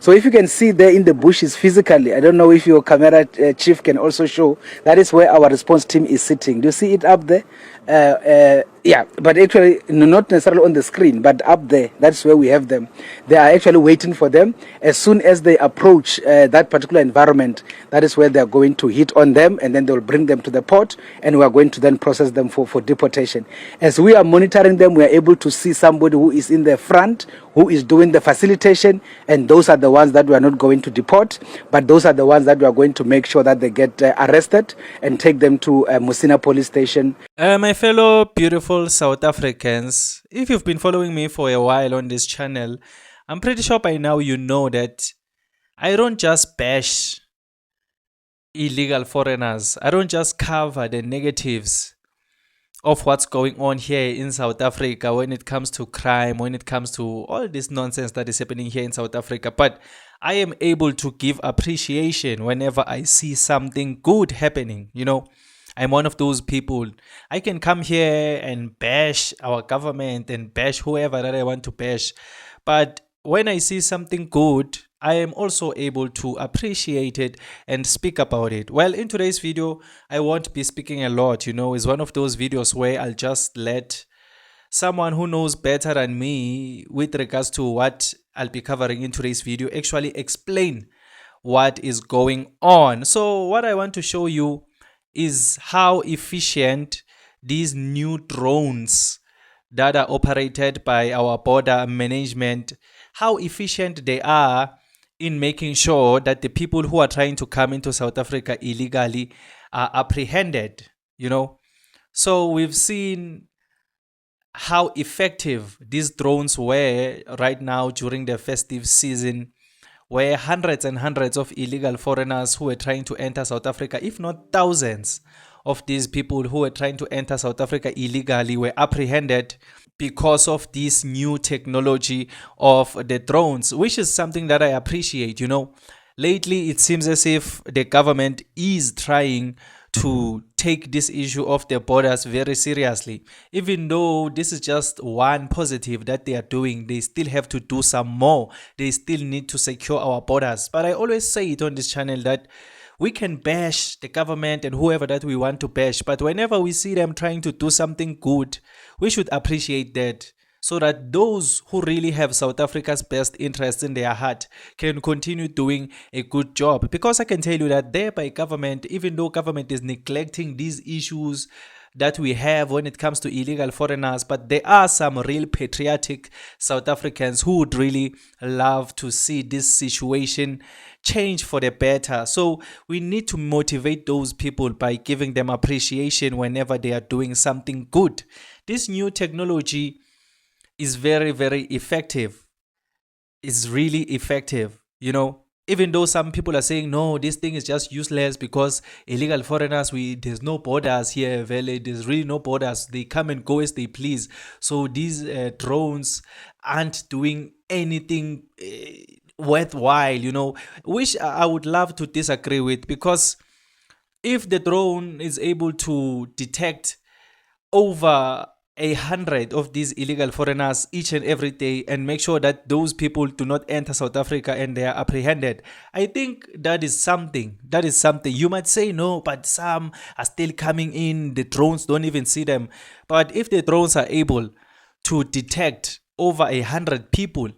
So if you can see there in the bushes physically, I don't know if your camera chief can also show, that is where our response team is sitting. Do you see it up there? Yeah, but actually not necessarily on the screen, but up there, that's where we have them. They are actually waiting for them. As soon as they approach that particular environment, that is where they are going to hit on them, and then they will bring them to the port, and we are going to then process them for deportation. As we are monitoring them, we are able to see somebody who is in the front, who is doing the facilitation, and those are the ones that we are not going to deport, but those are the ones that we are going to make sure that they get arrested and take them to Musina police station. My fellow beautiful South Africans, if you've been following me for a while on this channel, I'm pretty sure by now you know that I don't just bash illegal foreigners. I don't just cover the negatives of what's going on here in South Africa when it comes to crime, when it comes to all this nonsense that is happening here in South Africa, but I am able to give appreciation whenever I see something good happening. You know, I'm one of those people. I can come here and bash our government and bash whoever that I want to bash, but when I see something good, I am also able to appreciate it and speak about it. Well, in today's video, I won't be speaking a lot. You know, it's one of those videos where I'll just let someone who knows better than me with regards to what I'll be covering in today's video actually explain what is going on. So what I want to show you is how efficient these new drones that are operated by our border management, how efficient they are in making sure that the people who are trying to come into South Africa illegally are apprehended, you know. So we've seen how effective these drones were right now during the festive season, where hundreds and hundreds of illegal foreigners who were trying to enter South Africa, if not thousands of these people who were trying to enter South Africa illegally, were apprehended because of this new technology of the drones, which is something that I appreciate. You know, lately it seems as if the government is trying to take this issue of the borders very seriously. Even though this is just one positive that they are doing, they still have to do some more. They still need to secure our borders. But I always say it on this channel that we can bash the government and whoever that we want to bash, but whenever we see them trying to do something good, we should appreciate that, so that those who really have South Africa's best interests in their heart can continue doing a good job. Because I can tell you that thereby government, even though government is neglecting these issues that we have when it comes to illegal foreigners, but there are some real patriotic South Africans who would really love to see this situation change for the better. So we need to motivate those people by giving them appreciation whenever they are doing something good. This new technology is very, very effective. It's really effective, you know. Even though some people are saying, no, this thing is just useless because illegal foreigners, there's no borders here, Vele, there's really no borders. They come and go as they please. So these drones aren't doing anything worthwhile, you know, which I would love to disagree with, because if the drone is able to detect over 100 of these illegal foreigners each and every day and make sure that those people do not enter South Africa and they are apprehended, I think that is something. That is something. You might say, no, but some are still coming in. The drones don't even see them. But if the drones are able to detect over 100 people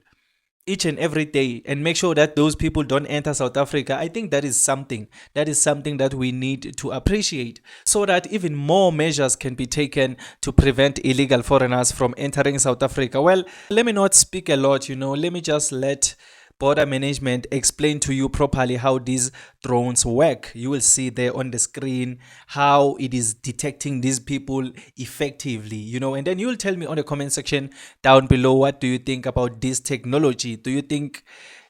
each and every day and make sure that those people don't enter South Africa, I think that is something. That is something that we need to appreciate, so that even more measures can be taken to prevent illegal foreigners from entering South Africa. Well, let me not speak a lot, you know. Let me just let border management explain to you properly how these drones work. You will see there on the screen how it is detecting these people effectively, you know, and then you will tell me on the comment section down below, what do you think about this technology? Do you think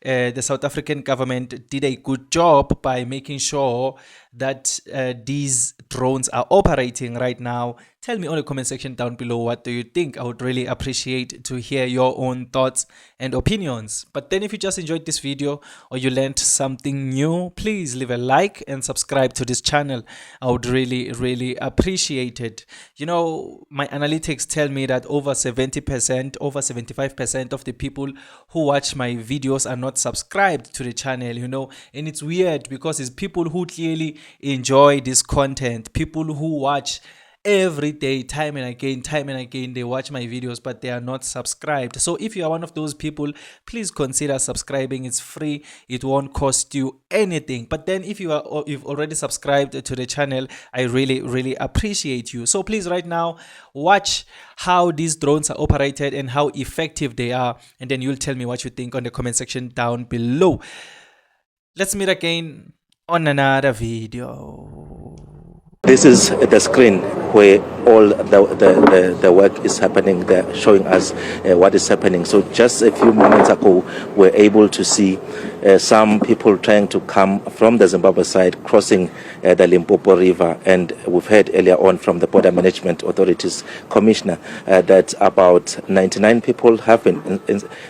the South African government did a good job by making sure that these drones are operating right now? Tell me on the comment section down below, what do you think? I would really appreciate to hear your own thoughts and opinions. But then if you just enjoyed this video or you learned something new, please leave a like and subscribe to this channel. I would really appreciate it. You know, my analytics tell me that over 70%, over 75% of the people who watch my videos are not not subscribed to the channel, you know. And it's weird because it's people who clearly enjoy this content, people who watch every day, time and again, they watch my videos, but they are not subscribed. So if you are one of those people, please consider subscribing. It's free, it won't cost you anything. But then if you've already subscribed to the channel, I really appreciate you. So please right now watch how these drones are operated and how effective they are, and then you'll tell me what you think on the comment section down below. Let's meet again on another video. This is the screen where all the work is happening. They're showing us what is happening. So just a few moments ago, we're able to see some people trying to come from the Zimbabwe side, crossing the Limpopo River. And we've heard earlier on from the Border Management Authorities Commissioner that about 99 people have been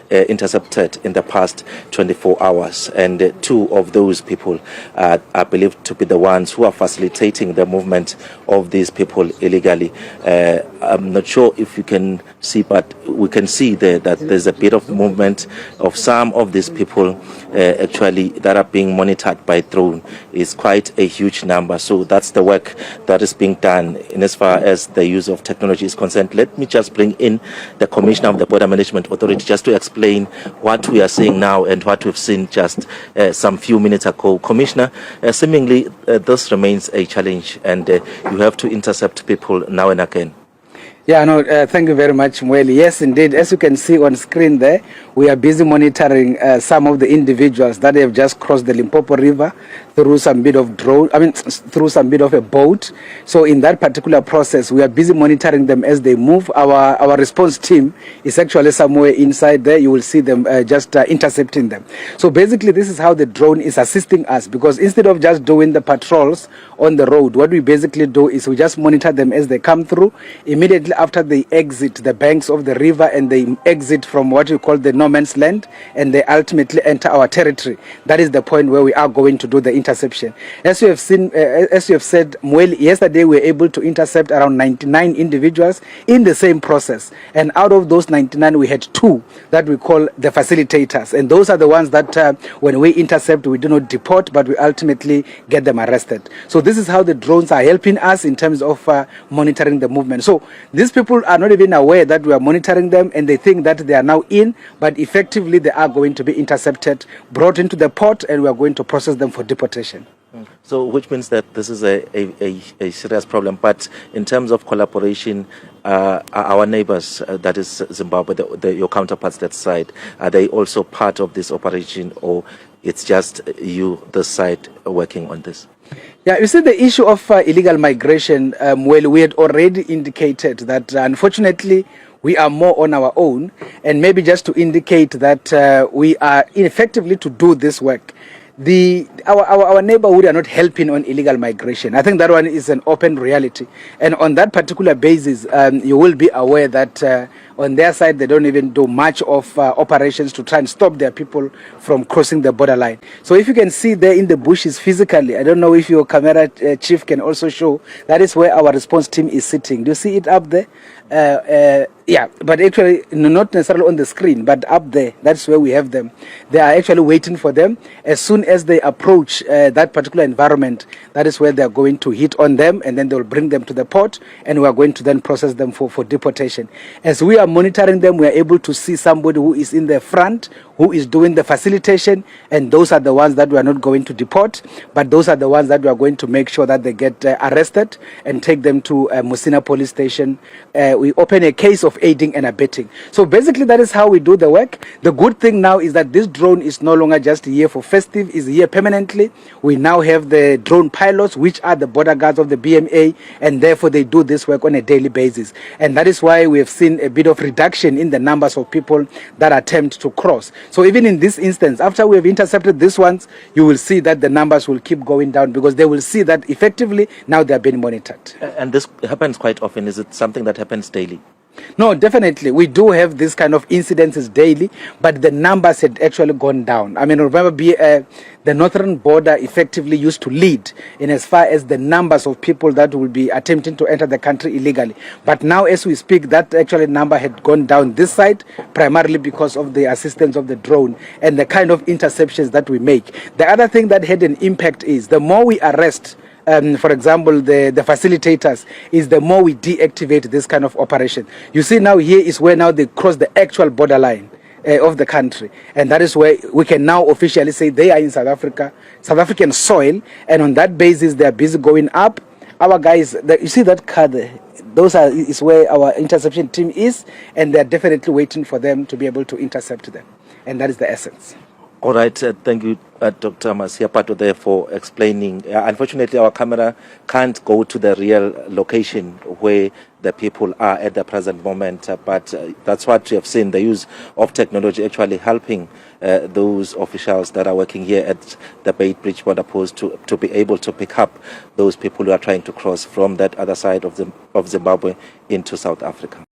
intercepted in the past 24 hours. And 2 of those people are believed to be the ones who are facilitating the movement of these people illegally. I'm not sure if you can see, but we can see there that there's a bit of movement of some of these people actually that are being monitored by drone. Is quite a huge number. So that's the work that is being done in as far as the use of technology is concerned. Let me just bring in the Commissioner of the Border Management Authority just to explain what we are seeing now and what we've seen just some few minutes ago. Commissioner, seemingly this remains a challenge, and you have to intercept people now and again. Yeah, no, thank you very much, Mweli. Yes, indeed. As you can see on screen there, we are busy monitoring some of the individuals that have just crossed the Limpopo River through some bit of through some bit of a boat. So in that particular process, we are busy monitoring them as they move. Our response team is actually somewhere inside there. You will see them just intercepting them. So basically, this is how the drone is assisting us, because instead of just doing the patrols on the road, what we basically do is we just monitor them as they come through. Immediately after they exit the banks of the river and they exit from what we call the no man's land, and they ultimately enter our territory, that is the point where we are going to do the interception. As you have seen, as you have said, Mweli, yesterday we were able to intercept around 99 individuals in the same process, and out of those 99 we had 2 that we call the facilitators, and those are the ones that when we intercept, we do not deport, but we ultimately get them arrested. So this is how the drones are helping us in terms of monitoring the movement. So these people are not even aware that we are monitoring them, and they think that they are now in, but effectively they are going to be intercepted, brought into the port, and we are going to process them for deportation. So which means that this is a serious problem. But in terms of collaboration, our neighbors, that is Zimbabwe, your counterparts that side, are they also part of this operation, or it's just you, this side, working on this? Yeah, you see, the issue of illegal migration, well, we had already indicated that unfortunately we are more on our own, and maybe just to indicate that we are effectively to do this work. Our neighborhood are not helping on illegal migration. I think that one is an open reality, and on that particular basis, you will be aware that on their side they don't even do much of operations to try and stop their people from crossing the borderline. So if you can see there in the bushes physically, I don't know if your camera chief can also show, that is where our response team is sitting. Do you see it up there? Yeah, but actually not necessarily on the screen, but up there, that's where we have them. They are actually waiting for them. As soon as they approach that particular environment, that is where they are going to hit on them, and then they will bring them to the port, and we are going to then process them for deportation. As we are monitoring them, we are able to see somebody who is in the front, who is doing the facilitation, and those are the ones that we are not going to deport, but those are the ones that we are going to make sure that they get arrested and take them to Musina police station. We open a case of aiding and abetting. So basically that is how we do the work. The good thing now is that this drone is no longer just here for festive, is here permanently. We now have the drone pilots, which are the border guards of the BMA, and therefore they do this work on a daily basis. And that is why we have seen a bit of reduction in the numbers of people that attempt to cross. So even in this instance, after we have intercepted these ones, you will see that the numbers will keep going down, because they will see that effectively now they are being monitored. And this happens quite often. Is it something that happens daily? No, definitely. We do have this kind of incidences daily, but the numbers had actually gone down. I mean, remember, the northern border effectively used to lead in as far as the numbers of people that will be attempting to enter the country illegally. But now, as we speak, that actually number had gone down this side, primarily because of the assistance of the drone and the kind of interceptions that we make. The other thing that had an impact is the more we arrest, for example, the facilitators, is the more we deactivate this kind of operation. You see, now here is where now they cross the actual borderline of the country, and that is where we can now officially say they are in South Africa, South African soil, and on that basis they are busy going up. Our guys, you see that car there, is where our interception team is, and they're definitely waiting for them to be able to intercept them, and that is the essence. All right, thank you, Dr. Masia Pato, there for explaining. Unfortunately, our camera can't go to the real location where the people are at the present moment, but that's what we have seen, the use of technology actually helping those officials that are working here at the Bait Bridge border post to be able to pick up those people who are trying to cross from that other side of Zimbabwe into South Africa.